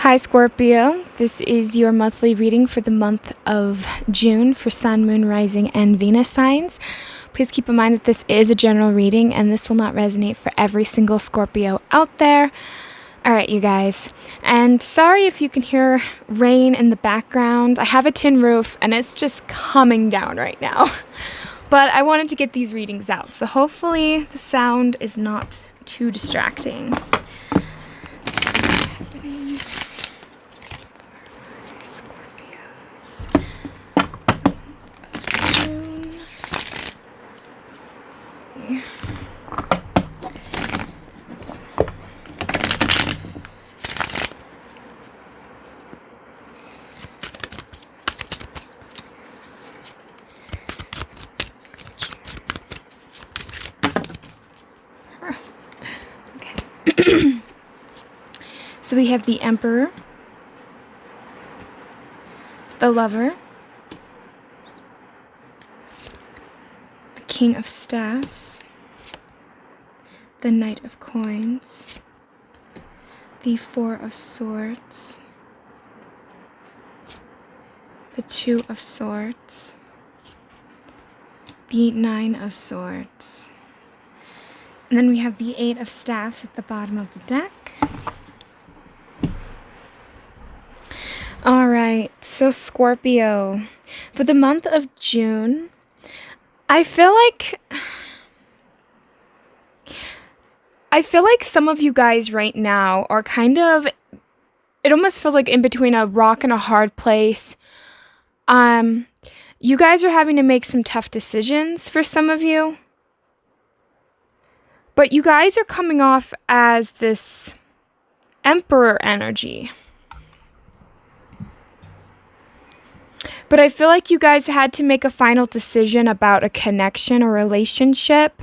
Hi, Scorpio. This is your monthly reading for the month of June for Sun, Moon, Rising, and Venus signs. Please keep in mind that this is a general reading and this will not resonate for every single Scorpio out there. All right, you guys. And sorry if you can hear rain in the background. I have a tin roof and it's just coming down right now. But I wanted to get these readings out, so hopefully the sound is not too distracting. So we have the Emperor, the Lover, the King of Staffs, the Knight of Coins, the Four of Swords, the Two of Swords, the Nine of Swords, and then we have the Eight of Staffs at the bottom of the deck. Alright, so Scorpio, for the month of June, I feel like some of you guys right now are kind of, it almost feels like in between a rock and a hard place. You guys are having to make some tough decisions for some of you. But you guys are coming off as this Emperor energy. But I feel like you guys had to make a final decision about a connection or relationship.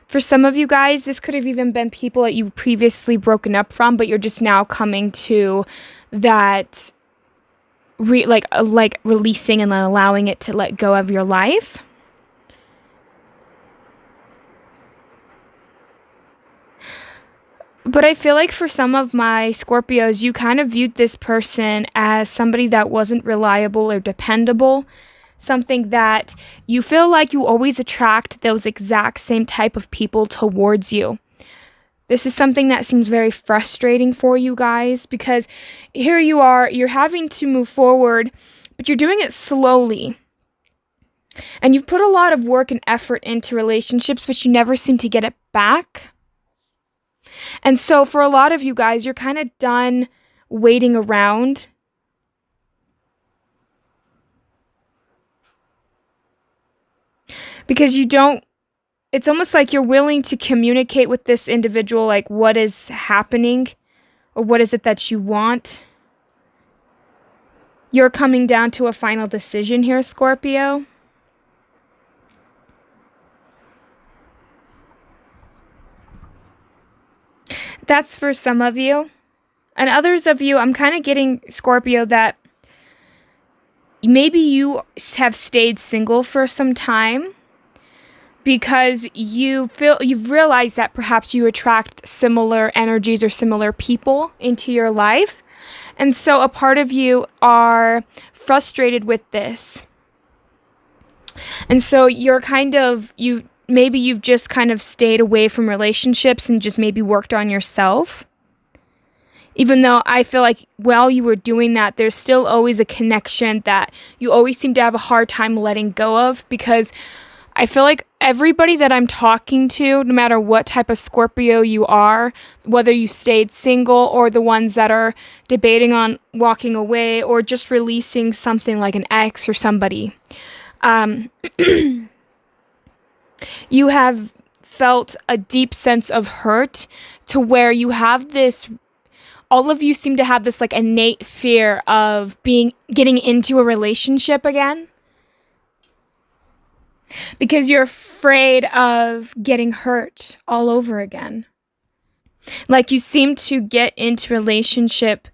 For some of you guys, this could have even been people that you previously broken up from, but you're just now coming to that, releasing and then allowing it to let go of your life. But I feel like for some of my Scorpios, you kind of viewed this person as somebody that wasn't reliable or dependable. Something that you feel like you always attract those exact same type of people towards you. This is something that seems very frustrating for you guys because here you are, you're having to move forward, but you're doing it slowly. And you've put a lot of work and effort into relationships, but you never seem to get it back. And so for a lot of you guys, you're kind of done waiting around. Because it's almost like you're willing to communicate with this individual, like what is happening or what is it that you want. You're coming down to a final decision here, Scorpio. That's for some of you. And others of you, I'm kind of getting, Scorpio, that maybe you have stayed single for some time because you've realized that perhaps you attract similar energies or similar people into your life. And so a part of you are frustrated with this. And so you're maybe you've just kind of stayed away from relationships and just maybe worked on yourself. Even though I feel like while you were doing that, there's still always a connection that you always seem to have a hard time letting go of, because I feel like everybody that I'm talking to, no matter what type of Scorpio you are, whether you stayed single or the ones that are debating on walking away or just releasing something like an ex or somebody, you have felt a deep sense of hurt to where you have this, all of you seem to have this like innate fear of getting into a relationship again. Because you're afraid of getting hurt all over again. Like you seem to get into relationship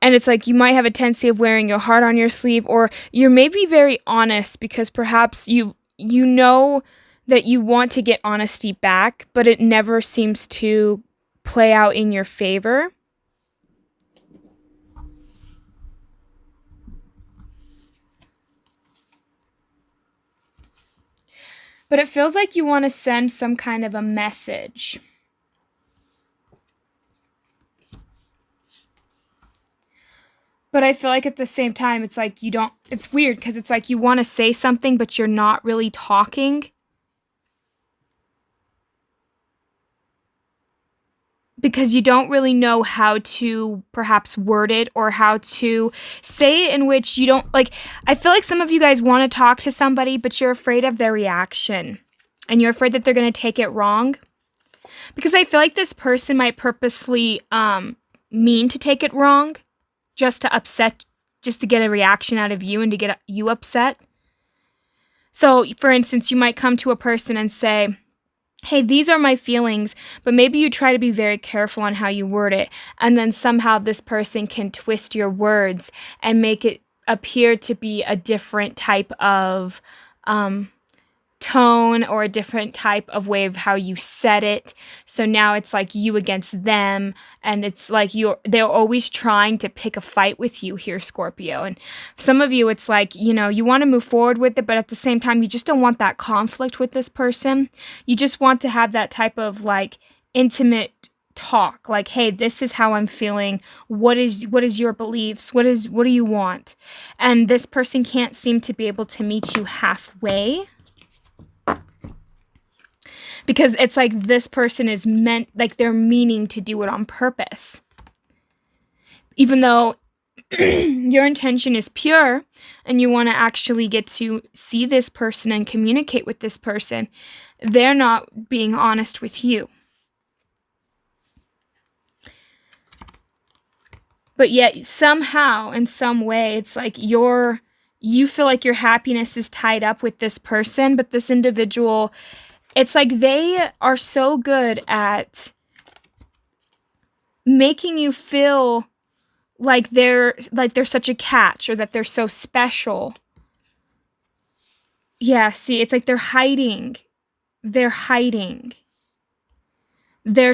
and it's like you might have a tendency of wearing your heart on your sleeve, or you're maybe very honest because perhaps you know that you want to get honesty back, but it never seems to play out in your favor. But it feels like you want to send some kind of a message. But I feel like at the same time, it's like you don't, it's weird because it's like you want to say something, but you're not really talking. Because you don't really know how to perhaps word it or how to say it in which you don't, like, I feel like some of you guys want to talk to somebody, but you're afraid of their reaction. And you're afraid that they're going to take it wrong. Because I feel like this person might purposely mean to take it wrong. Just to upset, just to get a reaction out of you and to get you upset. So, for instance, you might come to a person and say, hey, these are my feelings, but maybe you try to be very careful on how you word it, and then somehow this person can twist your words and make it appear to be a different type of tone or a different type of way of how you said it. So now it's like you against them, and it's like they're always trying to pick a fight with you here, Scorpio. And some of you, it's like, you know, you want to move forward with it, but at the same time, you just don't want that conflict with this person. You just want to have that type of like intimate talk, like, hey, this is how I'm feeling. What is your beliefs? What do you want? And this person can't seem to be able to meet you halfway. Because it's like this person is meant, like they're meaning to do it on purpose. Even though your intention is pure and you want to actually get to see this person and communicate with this person, they're not being honest with you. But yet somehow, in some way, it's like you feel like your happiness is tied up with this person, but this individual, it's like they are so good at making you feel like they're such a catch, or that they're so special. Yeah, see, it's like they're hiding. They're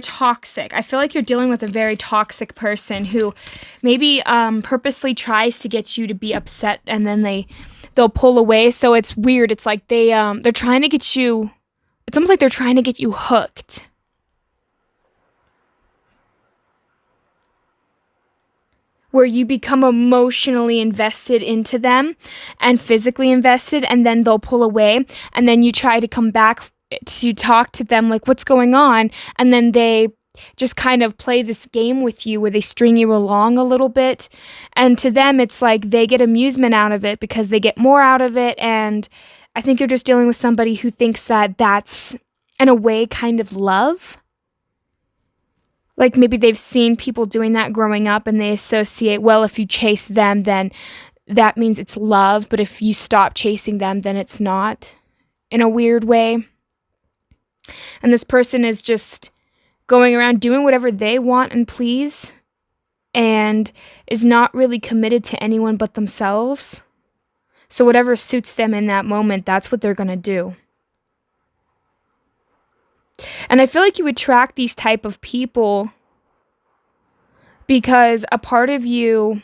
toxic. I feel like you're dealing with a very toxic person who maybe purposely tries to get you to be upset, and then they'll pull away. So it's weird. It's like they're trying to get you. It's almost like they're trying to get you hooked. Where you become emotionally invested into them and physically invested, and then they'll pull away, and then you try to come back to talk to them like, what's going on? And then they just kind of play this game with you where they string you along a little bit. And to them, it's like they get amusement out of it because they get more out of it. And I think you're just dealing with somebody who thinks that that's, in a way, kind of love. Like maybe they've seen people doing that growing up, and they associate, well, if you chase them, then that means it's love. But if you stop chasing them, then it's not, in a weird way. And this person is just going around doing whatever they want and please, and is not really committed to anyone but themselves. So whatever suits them in that moment, that's what they're going to do. And I feel like you attract these type of people because a part of you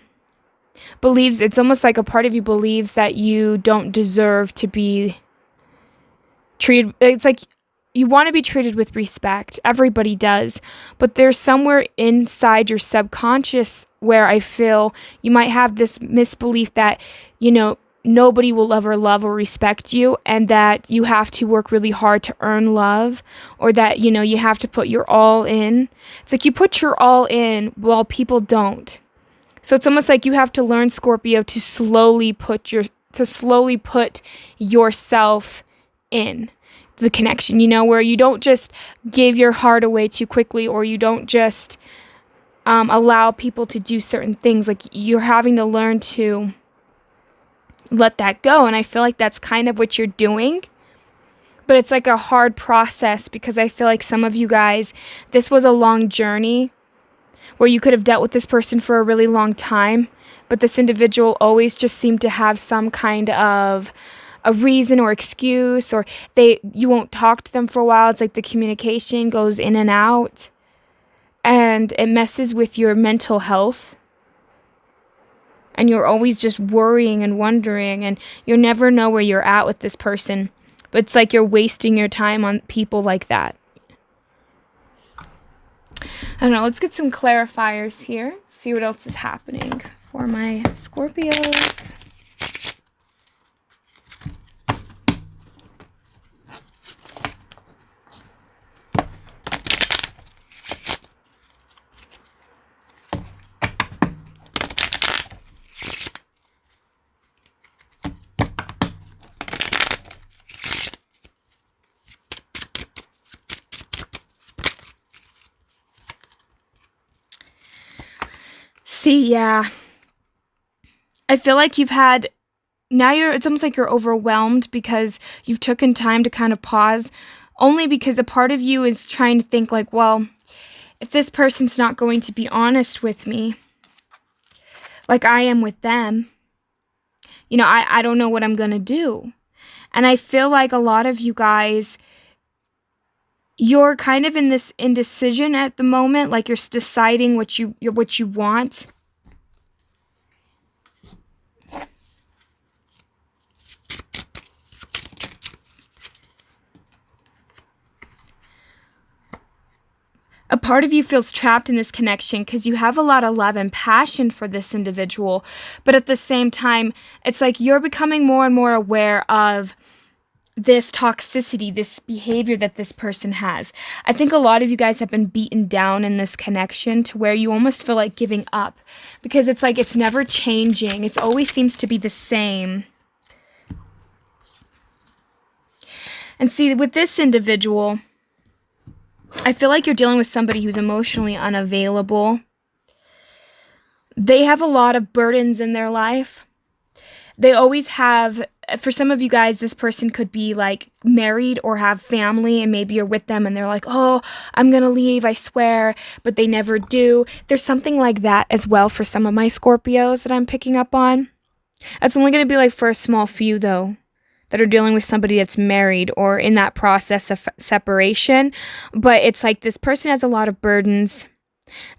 believes, it's almost like a part of you believes that you don't deserve to be treated. It's like you want to be treated with respect. Everybody does. But there's somewhere inside your subconscious where I feel you might have this misbelief that, you know, nobody will ever love or respect you, and that you have to work really hard to earn love, or that, you know, you have to put your all in. It's like you put your all in while people don't. So it's almost like you have to learn, Scorpio, to slowly put yourself in the connection, you know, where you don't just give your heart away too quickly, or you don't just allow people to do certain things. Like you're having to learn to let that go. And I feel like that's kind of what you're doing. But it's like a hard process, because I feel like some of you guys, this was a long journey where you could have dealt with this person for a really long time, but this individual always just seemed to have some kind of a reason or excuse, or you won't talk to them for a while. It's like the communication goes in and out, and it messes with your mental health. And you're always just worrying and wondering, and you never know where you're at with this person. But it's like you're wasting your time on people like that. I don't know. Let's get some clarifiers here. See what else is happening for my Scorpios. See, yeah. I feel like you've had, now it's almost like you're overwhelmed because you've taken time to kind of pause, only because a part of you is trying to think like, well, if this person's not going to be honest with me, like I am with them, I don't know what I'm going to do. And I feel like a lot of you guys, you're kind of in this indecision at the moment, like you're deciding what you want. A part of you feels trapped in this connection because you have a lot of love and passion for this individual, but at the same time, it's like you're becoming more and more aware of this toxicity, this behavior that this person has. I think a lot of you guys have been beaten down in this connection to where you almost feel like giving up because it's like it's never changing. It always seems to be the same. And see, with this individual, I feel like you're dealing with somebody who's emotionally unavailable. They have a lot of burdens in their life. They always have, for some of you guys, this person could be like married or have family and maybe you're with them and they're like, oh, I'm going to leave, I swear, but they never do. There's something like that as well for some of my Scorpios that I'm picking up on. That's only going to be like for a small few though, that are dealing with somebody that's married or in that process of separation. But it's like this person has a lot of burdens.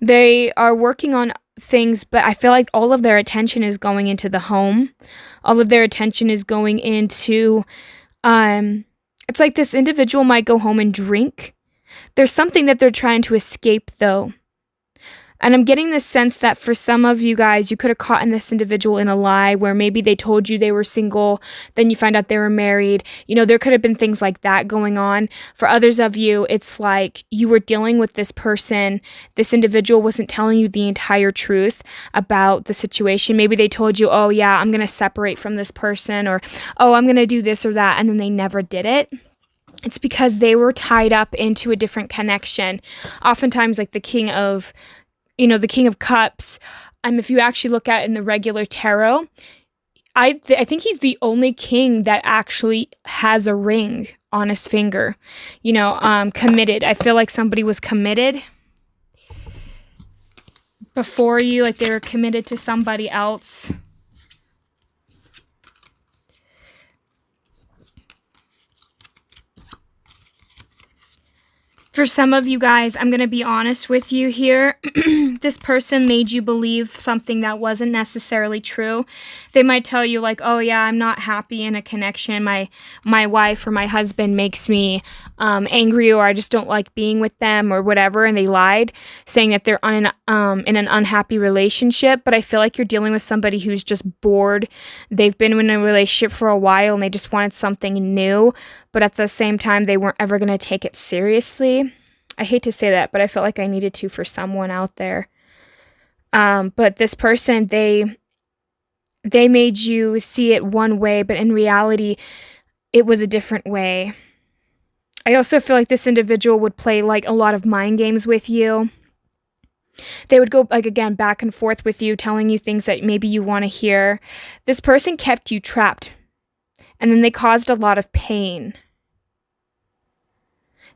They are working on things, but I feel like all of their attention is going into the home. All of their attention is going into, it's like this individual might go home and drink. There's something that they're trying to escape though. And I'm getting this sense that for some of you guys, you could have caught in this individual in a lie where maybe they told you they were single, then you find out they were married. There could have been things like that going on. For others of you, it's like you were dealing with this person. This individual wasn't telling you the entire truth about the situation. Maybe they told you, oh yeah, I'm going to separate from this person, or oh, I'm going to do this or that, and then they never did it. It's because they were tied up into a different connection. Oftentimes, like the King of Cups, if you actually look at it in the regular tarot, I think he's the only king that actually has a ring on his finger, committed. I feel like somebody was committed before you, like they were committed to somebody else. For some of you guys, I'm going to be honest with you here. This person made you believe something that wasn't necessarily true. They might tell you like, oh yeah, I'm not happy in a connection. My wife or my husband makes me angry, or I just don't like being with them or whatever. And they lied, saying that they're in an unhappy relationship. But I feel like you're dealing with somebody who's just bored. They've been in a relationship for a while and they just wanted something new. But at the same time, they weren't ever going to take it seriously. I hate to say that, but I felt like I needed to for someone out there. But this person, they made you see it one way, but in reality, it was a different way. I also feel like this individual would play like a lot of mind games with you. They would go like, again, back and forth with you, telling you things that maybe you want to hear. This person kept you trapped. And then they caused a lot of pain.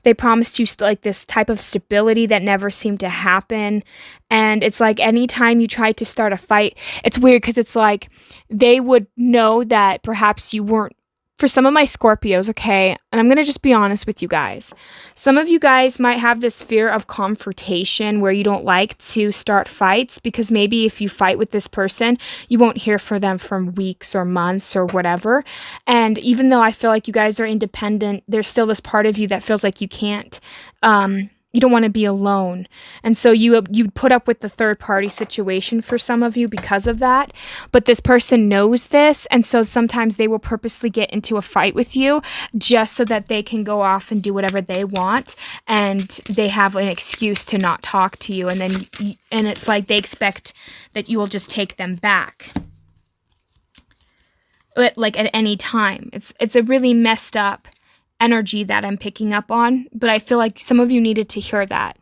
They promised you like this type of stability that never seemed to happen. And it's like anytime you tried to start a fight, it's weird because it's like they would know that perhaps you weren't for some of my Scorpios, okay, and I'm going to just be honest with you guys. Some of you guys might have this fear of confrontation where you don't like to start fights because maybe if you fight with this person, you won't hear from them for weeks or months or whatever. And even though I feel like you guys are independent, there's still this part of you that feels like you can't, you don't want to be alone. And so you put up with the third party situation for some of you because of that. But this person knows this. And so sometimes they will purposely get into a fight with you just so that they can go off and do whatever they want. And they have an excuse to not talk to you. And then, and it's like they expect that you will just take them back. Like at any time. It's a really messed up energy that I'm picking up on, but I feel like some of you needed to hear that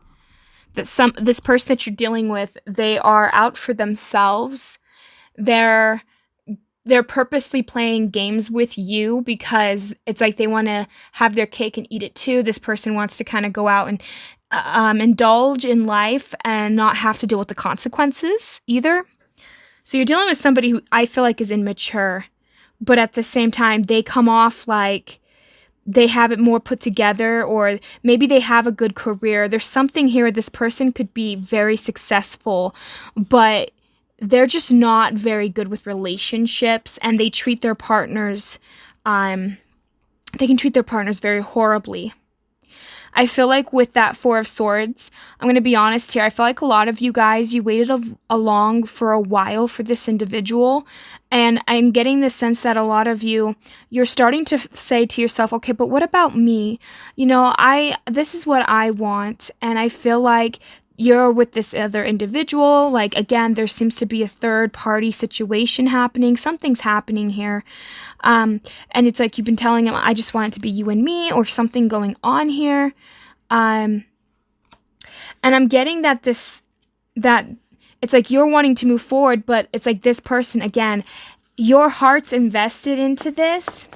this person that you're dealing with, they are out for themselves. They're purposely playing games with you because it's like they want to have their cake and eat it too. This person wants to kind of go out and indulge in life and not have to deal with the consequences either. So you're dealing with somebody who I feel like is immature, but at the same time they come off like they have it more put together, or maybe they have a good career. There's something here. This person could be very successful, but they're just not very good with relationships, and they treat their partners, they can treat their partners very horribly. I feel like with that Four of Swords, I'm going to be honest here, I feel like a lot of you guys, you waited along for a while for this individual, and I'm getting the sense that a lot of you, you're starting to say to yourself, okay, but what about me? You know, this is what I want, and I feel like you're with this other individual. Like, again, there seems to be a third party situation happening. Something's happening here. And it's like you've been telling him, I just want it to be you and me, or something going on here. And I'm getting that it's like you're wanting to move forward, but it's like this person, again, your heart's invested into this,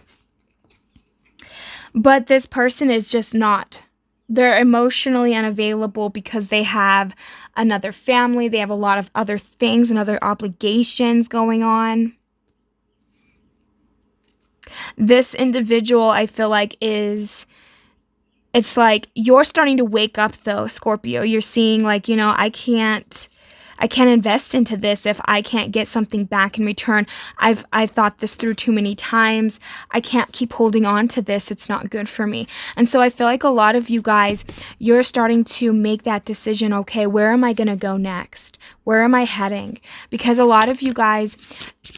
but this person is just not. They're emotionally unavailable because they have another family. They have a lot of other things and other obligations going on. This individual, I feel like, it's like you're starting to wake up though, Scorpio. You're seeing like, you know, I can't invest into this if I can't get something back in return. I've thought this through too many times. I can't keep holding on to this. It's not good for me. And so I feel like a lot of you guys, you're starting to make that decision. Okay, where am I going to go next? Where am I heading? Because a lot of you guys,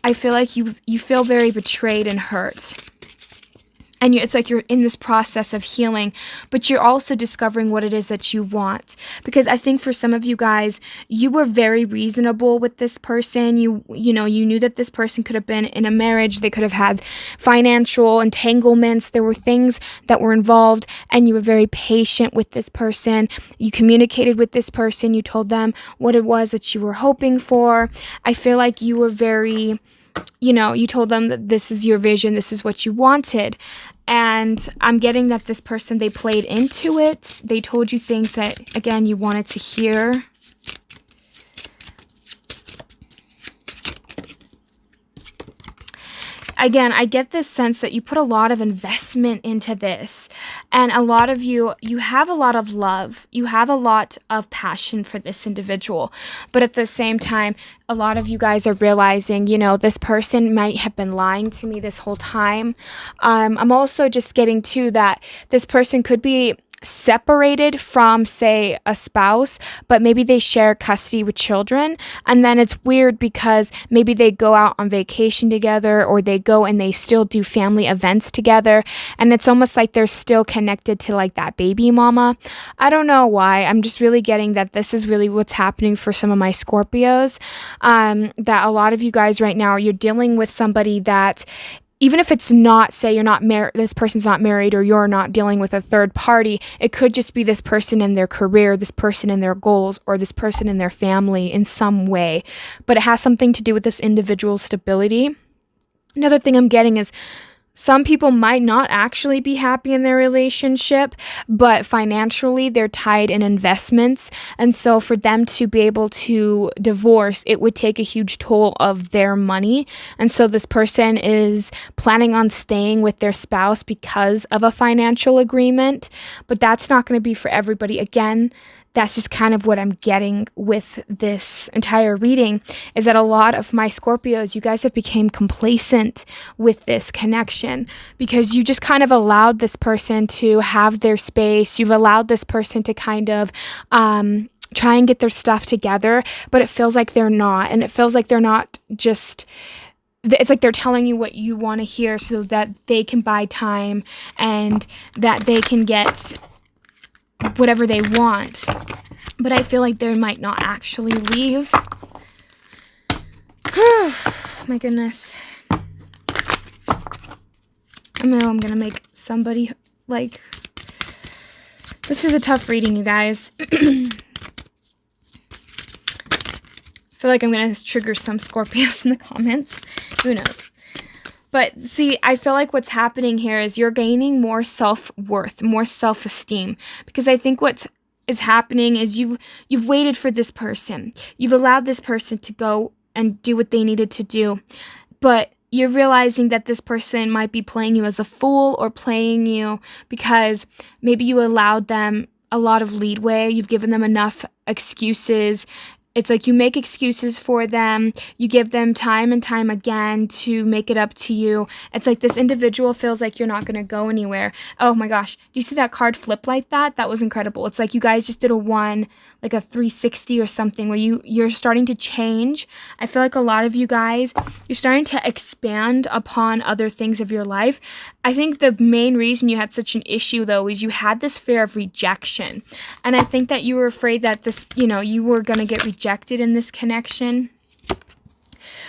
I feel like you feel very betrayed and hurt. And it's like you're in this process of healing, but you're also discovering what it is that you want. Because I think for some of you guys, you were very reasonable with this person. You knew that this person could have been in a marriage. They could have had financial entanglements. There were things that were involved, and you were very patient with this person. You communicated with this person. You told them what it was that you were hoping for. I feel like you were very... you told them that this is your vision, this is what you wanted. And I'm getting that this person, they played into it. They told you things that, again, you wanted to hear. Again, I get this sense that you put a lot of investment into this, and a lot of you have a lot of love. You have a lot of passion for this individual, but at the same time, a lot of you guys are realizing, this person might have been lying to me this whole time. I'm also just getting to that this person could be separated from, say, a spouse, but maybe they share custody with children, and then it's weird because maybe they go out on vacation together, or they go and they still do family events together, and it's almost like they're still connected to like that baby mama. I don't know why. I'm just really getting that this is really what's happening for some of my Scorpios, that a lot of you guys right now, you're dealing with somebody that, even if it's not, say you're not married, this person's not married, or you're not dealing with a third party, it could just be this person in their career, this person in their goals, or this person in their family in some way. But it has something to do with this individual's stability. Another thing I'm getting is some people might not actually be happy in their relationship, but financially they're tied in investments. And so for them to be able to divorce, it would take a huge toll of their money. And so this person is planning on staying with their spouse because of a financial agreement, but that's not going to be for everybody. Again, that's just kind of what I'm getting with this entire reading, is that a lot of my Scorpios, you guys have become complacent with this connection because you just kind of allowed this person to have their space. You've allowed this person to kind of try and get their stuff together, but it feels like they're not. And it feels like they're not just... It's like they're telling you what you want to hear so that they can buy time and that they can get whatever they want, but I feel like they might not actually leave. My goodness. I know I'm gonna make somebody, like, this is a tough reading, you guys. I feel like I'm gonna trigger some Scorpios in the comments. Who knows? But see, I feel like what's happening here is you're gaining more self-worth, more self-esteem. Because I think what is happening is you've waited for this person. You've allowed this person to go and do what they needed to do. But you're realizing that this person might be playing you as a fool or playing you because maybe you allowed them a lot of leeway. You've given them enough excuses. It's like you make excuses for them. You give them time and time again to make it up to you. It's like this individual feels like you're not going to go anywhere. Oh my gosh. Do you see that card flip like that? That was incredible. It's like you guys just did a 360 or something where you're starting to change. I feel like a lot of you guys, you're starting to expand upon other things of your life. I think the main reason you had such an issue though is you had this fear of rejection. And I think that you were afraid that this, you were going to get rejected in this connection.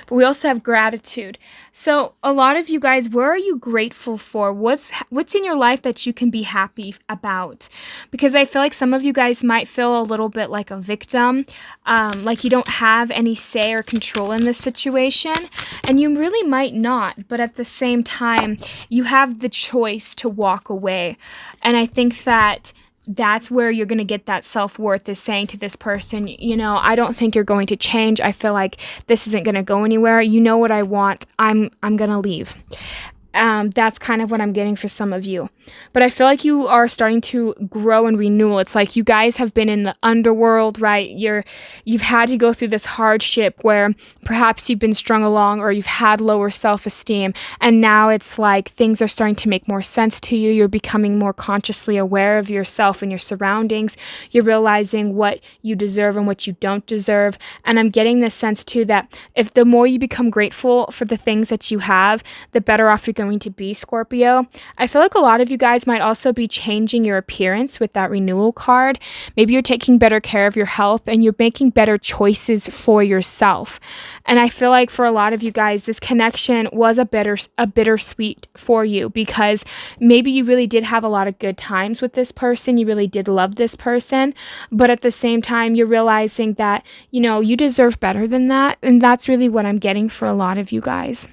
But we also have gratitude. So a lot of you guys, where are you grateful for? What's in your life that you can be happy about? Because I feel like some of you guys might feel a little bit like a victim, like you don't have any say or control in this situation. And you really might not. But at the same time, you have the choice to walk away. And I think that that's where you're going to get that self-worth, is saying to this person, I don't think you're going to change. I feel like this isn't going to go anywhere. You know what I want. I'm going to leave. That's kind of what I'm getting for some of you. But I feel like you are starting to grow and renewal. It's like you guys have been in the underworld, right? You've had to go through this hardship where perhaps you've been strung along or you've had lower self-esteem. And now it's like things are starting to make more sense to you. You're becoming more consciously aware of yourself and your surroundings. You're realizing what you deserve and what you don't deserve. And I'm getting this sense too that if the more you become grateful for the things that you have, the better off you're going to be, Scorpio. I feel like a lot of you guys might also be changing your appearance with that renewal card. Maybe you're taking better care of your health and you're making better choices for yourself. And I feel like for a lot of you guys, this connection was a bittersweet for you because maybe you really did have a lot of good times with this person. You really did love this person. But at the same time, you're realizing that, you deserve better than that. And that's really what I'm getting for a lot of you guys.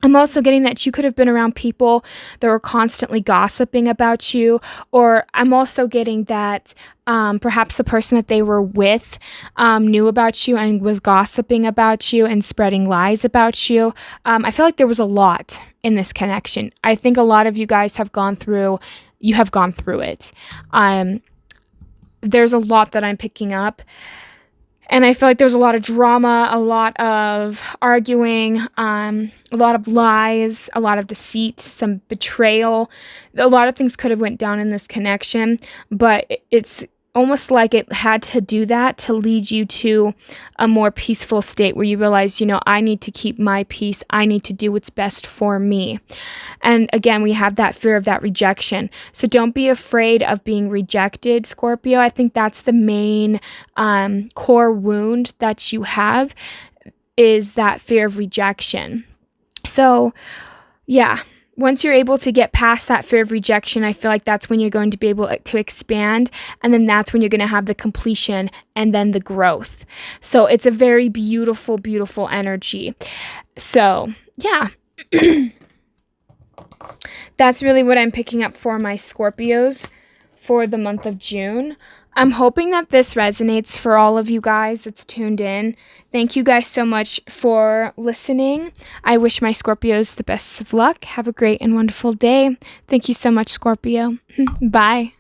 I'm also getting that you could have been around people that were constantly gossiping about you, or I'm also getting that perhaps the person that they were with knew about you and was gossiping about you and spreading lies about you. I feel like there was a lot in this connection. I think a lot of you guys have gone through it. There's a lot that I'm picking up. And I feel like there was a lot of drama, a lot of arguing, a lot of lies, a lot of deceit, some betrayal. A lot of things could have went down in this connection, but it's almost like it had to do that to lead you to a more peaceful state where you realize, I need to keep my peace. I need to do what's best for me. And again, we have that fear of that rejection. So don't be afraid of being rejected, Scorpio. I think that's the main core wound that you have, is that fear of rejection. So yeah. Once you're able to get past that fear of rejection, I feel like that's when you're going to be able to expand. And then that's when you're going to have the completion and then the growth. So it's a very beautiful, beautiful energy. So, yeah. That's really what I'm picking up for my Scorpios for the month of June. I'm hoping that this resonates for all of you guys that's tuned in. Thank you guys so much for listening. I wish my Scorpios the best of luck. Have a great and wonderful day. Thank you so much, Scorpio. Bye.